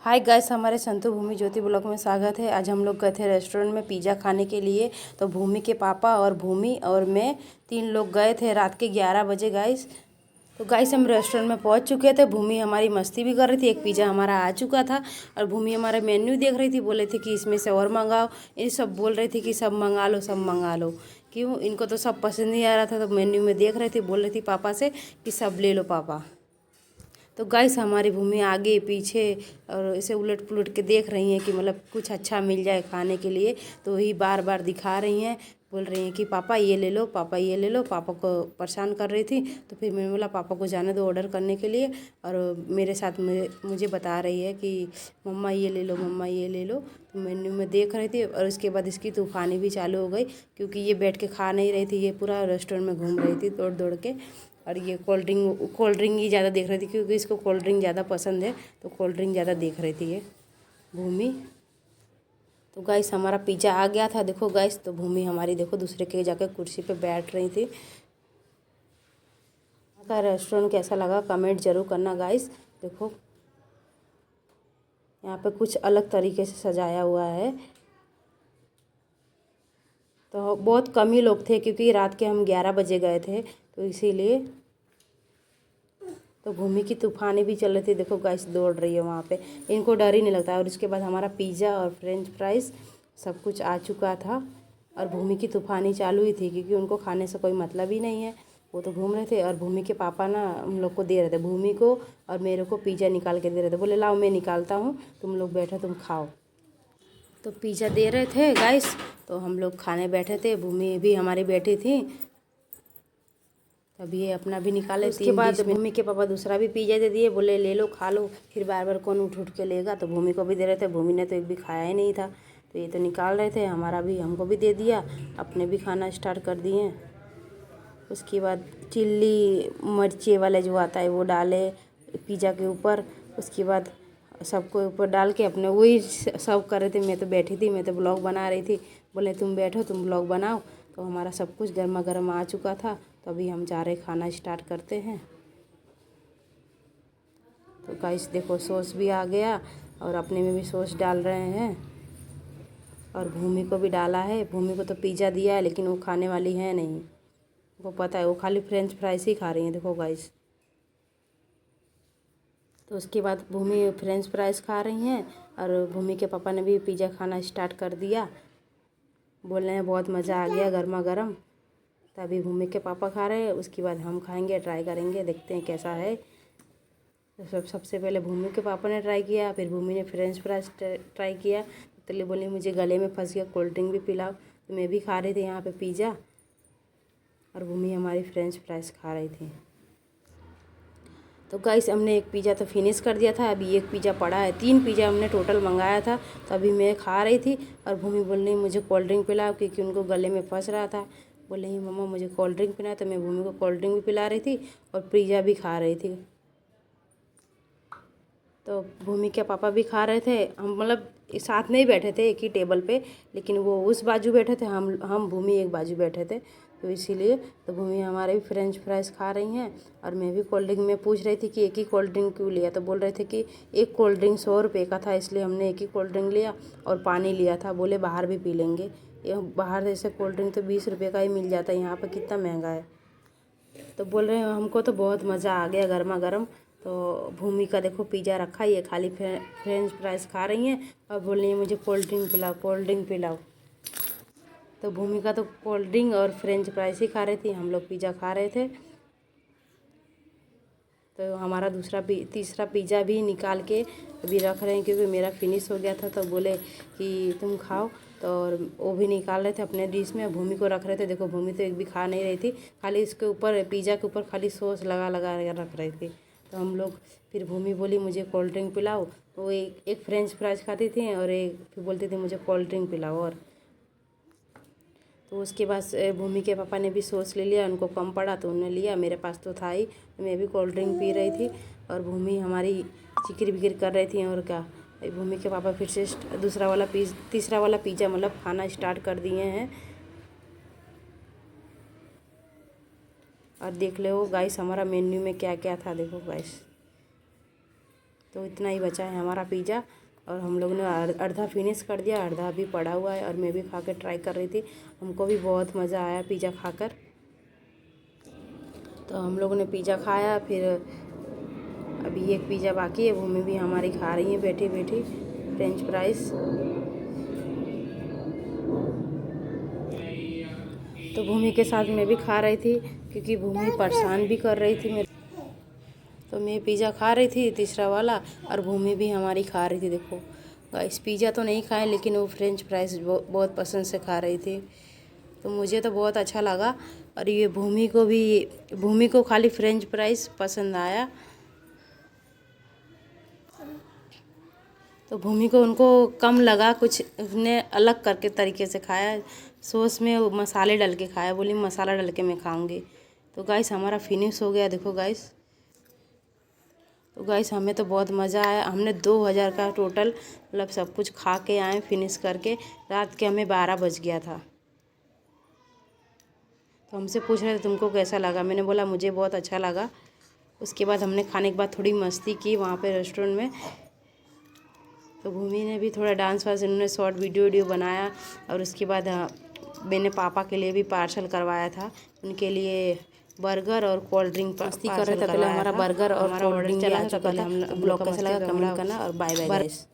Hi guys, हमारे संतु भूमि ज्योति blog में स्वागत है। आज हम लोग गए थे रेस्टोरेंट में पिज़्ज़ा खाने के लिए। तो भूमि के पापा और भूमि और मैं 3 लोग गए थे रात के 11 बजे गाइस। तो गाइस हम रेस्टोरेंट में पहुंच चुके थे। भूमि हमारी मस्ती भी कर रही थी। एक पिज़्ज़ा हमारा आ चुका था और भूमि हमारा मेन्यू देख रही थी। बोले थे कि इसमें से और मंगाओ। ये सब बोल रही थी कि सब मंगा लो, सब मंगा लो। क्यों, इनको तो सब पसंद नहीं आ रहा था। तो मेन्यू में देख रही थी, बोल रही थी पापा से कि सब ले लो पापा। तो गाइस हमारी भूमि आगे पीछे और इसे उलट पुलट के देख रही हैं कि मतलब कुछ अच्छा मिल जाए खाने के लिए। तो वही बार बार दिखा रही हैं, बोल रही हैं कि पापा ये ले लो, पापा ये ले लो। पापा को परेशान कर रही थी। तो फिर मैंने बोला पापा को जाने दो ऑर्डर करने के लिए। और मेरे साथ मुझे बता रही है कि मम्मा ये ले लो, मम्मा ये ले लो। तो मेन्यू में देख रही थी और उसके बाद इसकी तूफानी भी चालू हो गई, क्योंकि ये बैठ के खा नहीं रही थी। ये पूरा रेस्टोरेंट में घूम रही थी दौड़ दौड़ के। और ये कोल्ड ड्रिंक ही ज़्यादा देख रही थी, क्योंकि इसको कोल्ड ड्रिंक ज़्यादा पसंद है। तो कोल्ड ड्रिंक ज़्यादा देख रही थी ये भूमि। तो गाइस हमारा पिज़्ज़ा आ गया था, देखो गाइस। तो भूमि हमारी देखो दूसरे के जाकर कुर्सी पे बैठ रही थी। यहाँ का रेस्टोरेंट कैसा लगा कमेंट जरूर करना गाइस। देखो यहाँ पे कुछ अलग तरीके से सजाया हुआ है। तो बहुत कम ही लोग थे, क्योंकि रात के हम 11 बजे गए थे, तो इसीलिए। तो भूमि की तूफानी भी चल रही थी, देखो गाइस दौड़ रही है वहाँ पे। इनको डर ही नहीं लगता। और उसके बाद हमारा पिज़्ज़ा और फ्रेंच फ्राइज़ सब कुछ आ चुका था। और भूमि की तूफानी चालू ही थी, क्योंकि उनको खाने से कोई मतलब ही नहीं है। वो तो घूम रहे थे। और भूमि के पापा ना हम लोग को दे रहे थे, भूमि को और मेरे को पिज़्ज़ा निकाल के दे रहे थे। बोले लाओ मैं निकालता हूँ, तुम लोग बैठो, तुम खाओ। तो पिज़्ज़ा दे रहे थे गाइस। तो हम लोग खाने बैठे थे, भूमि भी हमारी बैठी थी। तब ये अपना भी निकाले। उसके बाद भूमि के पापा दूसरा भी पिज़्ज़ा दे दिए, बोले ले लो खा लो। फिर बार बार कौन उठ उठ के लेगा। तो भूमि को भी दे रहे थे, भूमि ने तो एक भी खाया ही नहीं था। तो ये तो निकाल रहे थे, हमारा भी हमको भी दे दिया। अपने भी खाना स्टार्ट कर दिए। उसके बाद चिल्ली मिर्ची वाला जो आता है वो डाले पिज़्ज़ा के ऊपर। उसके बाद सबको ऊपर डाल के अपने वही सर्व कर रहे थे। मैं तो बैठी थी, मैं तो ब्लॉग बना रही थी। बोले तुम बैठो, तुम ब्लॉग बनाओ। तो हमारा सब कुछ गर्मा गर्म आ चुका था। तो अभी हम जा रहे खाना स्टार्ट करते हैं। तो गाइस देखो सॉस भी आ गया और अपने में भी सॉस डाल रहे हैं। और भूमि को भी डाला है। भूमि को तो पिज़्ज़ा दिया है, लेकिन वो खाने वाली है नहीं। वो पता है, वो खाली फ्रेंच फ्राइज ही खा रही हैं, देखो गाइस। तो उसके बाद भूमि फ्रेंच फ्राइज खा रही हैं। और भूमि के पापा ने भी पिज़्ज़ा खाना स्टार्ट कर दिया। बोल रहे हैं बहुत मज़ा आ गया गर्मा गर्म। तभी भूमि के पापा खा रहे हैं, उसके बाद हम खाएंगे, ट्राई करेंगे, देखते हैं कैसा है। तो सबसे पहले भूमि के पापा ने ट्राई किया, फिर भूमि ने फ्रेंच फ्राइज ट्राई किया। तो बोली मुझे गले में फंस गया, कोल्ड ड्रिंक भी पिलाओ। तो मैं भी खा रही थी यहाँ पे पिज़्ज़ा, और भूमि हमारी फ्रेंच फ्राइज खा रही थी। तो गाइस हमने एक पिज़्ज़ा तो फिनिश कर दिया था, अभी एक पिज़्ज़ा पड़ा है। 3 पिज़्ज़ा हमने टोटल मंगाया था। तो अभी मैं खा रही थी और भूमि बोल रही मुझे कोल्ड ड्रिंक पिलाओ, क्योंकि उनको गले में फंस रहा था। बोल रही मम्मा मुझे कोल्ड ड्रिंक पिलाओ। तो मैं भूमि को कोल्ड ड्रिंक भी पिला रही थी और पिज़्ज़ा भी खा रही थी। तो भूमि के पापा भी खा रहे थे। हम मतलब साथ में ही बैठे थे एक ही टेबल पे, लेकिन वो उस बाजू बैठे थे, हम भूमि एक बाजू बैठे थे। तो इसीलिए तो भूमि हमारे भी फ्रेंच फ्राइज खा रही हैं। और मैं भी कोल्ड ड्रिंक में पूछ रही थी कि एक ही कोल्ड ड्रिंक क्यों लिया। तो बोल रहे थे कि एक कोल्ड ड्रिंक 100 रुपये का था, इसलिए हमने एक ही कोल्ड ड्रिंक लिया और पानी लिया था। बोले बाहर भी पी लेंगे। ये बाहर जैसे कोल्ड ड्रिंक तो 20 रुपये का ही मिल जाता है, यहाँ पर कितना महंगा है। तो बोल रहे हैं हमको तो बहुत मज़ा आ गया गर्मा गर्म। तो भूमि का देखो पिज़्ज़ा रखा ही है, खाली फ्रेंच फ्राइज खा रही हैं और बोल रही हैं मुझे कोल्ड ड्रिंक पिलाओ, कोल्ड ड्रिंक पिलाओ। तो भूमि का तो कोल्ड ड्रिंक और फ्रेंच फ्राइज ही खा रही थी, हम लोग पिज़्ज़ा खा रहे थे। तो हमारा तीसरा पिज़्ज़ा भी निकाल के अभी रख रहे हैं, क्योंकि मेरा फिनिश हो गया था। तो बोले कि तुम खाओ। तो और वो भी निकाल रहे थे अपने डिश में, भूमि को रख रहे थे। देखो भूमि तो एक भी खा नहीं रही थी, खाली इसके ऊपर पिज़्ज़ा के ऊपर खाली सॉस लगा लगा रख रही थी। तो हम लोग फिर भूमि बोली मुझे कोल्ड ड्रिंक पिलाओ। वो एक फ्रेंच फ्राइज खाती थी और एक फिर बोलती थी मुझे कोल्ड ड्रिंक पिलाओ। और तो उसके बाद भूमि के पापा ने भी सॉस ले लिया, उनको कम पड़ा तो उन्होंने लिया, मेरे पास तो था ही। मैं भी कोल्ड ड्रिंक पी रही थी और भूमि हमारी चिकिर बिकिर कर रही थी। और क्या, भूमि के पापा फिर से तीसरा वाला पिज़्ज़ा मतलब खाना स्टार्ट कर दिए हैं। और देख लो गाइस हमारा मेन्यू में क्या क्या था, देखो गाइस। तो इतना ही बचा है हमारा पिज़्ज़ा और हम लोग ने आधा फिनिश कर दिया, आधा अभी पड़ा हुआ है और मैं भी खा के ट्राई कर रही थी। हमको भी बहुत मज़ा आया पिज़्ज़ा खाकर। तो हम लोगों ने पिज़्ज़ा खाया, फिर अभी एक पिज़्ज़ा बाकी है, भूमि भी हमारी खा रही है बैठी बैठी फ्रेंच फ्राइज़। तो भूमि के साथ मैं भी खा रही थी क्योंकि भूमि परेशान भी कर रही थी मेरे। तो मैं पिज़्ज़ा खा रही थी तीसरा वाला और भूमि भी हमारी खा रही थी। देखो गाइस, पिज़्ज़ा तो नहीं खाए लेकिन वो फ्रेंच फ्राइज़ बहुत पसंद से खा रही थी। तो मुझे तो बहुत अच्छा लगा और ये भूमि को खाली फ्रेंच फ्राइज़ पसंद आया। तो भूमि को उनको कम लगा, कुछ उसने अलग करके तरीके से खाया, सॉस में मसाले डाल के खाया, बोली मसाला डाल के मैं खाऊंगी। तो गाइस हमारा फिनिश हो गया, देखो गाइस। तो गाइस हमें तो बहुत मज़ा आया। हमने 2000 का टोटल मतलब सब कुछ खा के आए फिनिश करके। रात के हमें 12 बज गया था। तो हमसे पूछ रहे थे तुमको कैसा लगा, मैंने बोला मुझे बहुत अच्छा लगा। उसके बाद हमने खाने के बाद थोड़ी मस्ती की वहाँ पे रेस्टोरेंट में। तो भूमि ने भी थोड़ा डांस वांस, उन्होंने शॉर्ट वीडियो बनाया और उसके बाद मैंने पापा के लिए भी पार्सल करवाया था, उनके लिए बर्गर और कोल्ड ड्रिंक मस्ती कर रहे थे। पहले हमारा बर्गर और कोल्ड ड्रिंक चला चुका था। हम ब्लॉग कैसा लगा कमेंट करना और बाय बाय गाइस।